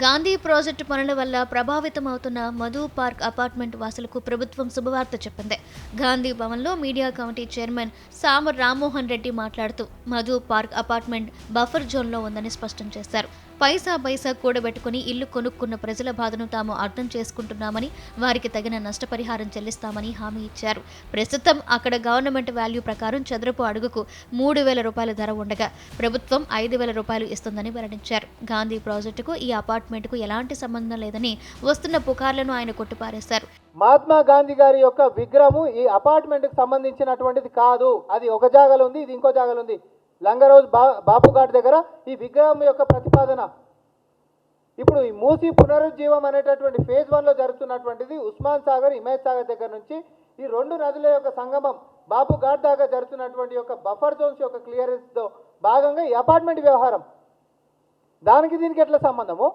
Gandhi project పనుల వల్ల ప్రభావితమవుతున్న Madhu park apartment వాసులకు ప్రభుత్వం శుభవార్త చెప్పింది. గాంధీ భవన్లో media committee chairman సామర్ Rammohan Reddy మాట్లాడుతూ మధు పార్క్ అపార్ట్మెంట్ బఫర్ జోన్లో ఉందని స్పష్టం చేశారు. పైసా కూడబెట్టుకుని ఇల్లు కొనుక్కున్న ప్రజల బాధను తాము అర్థం చేసుకుంటున్నామని, వారికి తగిన నష్టపరిహారం చెల్లిస్తామని హామీ ఇచ్చారు. ప్రస్తుతం అక్కడ గవర్నమెంట్ వాల్యూ ప్రకారం చదరపు అడుగుకు 3,000 రూపాయల ధర ఉండగా ప్రభుత్వం 5,000 రూపాయలు ఇస్తుందని వెల్లడించారు. గాంధీ ప్రాజెక్టుకు ఈ అపార్ట్మెంట్కు ఎలాంటి సంబంధం లేదని వస్తున్న పుకార్లను ఆయన కొట్టిపారేశారు. మహాత్మా గాంధీ గారి యొక్క విగ్రహము ఈ అపార్ట్మెంట్కి సంబంధించినటువంటిది కాదు. అది ఒక జాగాలో ఉంది, ఇది ఇంకో జాగాలో ఉంది. లంగరోజ్ బాపుఘాట్ దగ్గర ఈ విగ్రహం యొక్క ప్రతిపాదన ఇప్పుడు ఈ మూసీ పునరుజ్జీవం అనేటటువంటి ఫేజ్ 1లో జరుగుతున్నటువంటిది ఉస్మాన్ సాగర్, హిమాయత్ సాగర్ దగ్గర నుంచి ఈ రెండు నదుల యొక్క సంగమం బాపుఘాట్ దాకా జరుగుతున్నటువంటి యొక్క బఫర్ జోన్స్ యొక్క క్లియరెన్స్తో భాగంగా ఈ అపార్ట్మెంట్ వ్యవహారం. దానికి దీనికి ఎట్లా సంబంధము?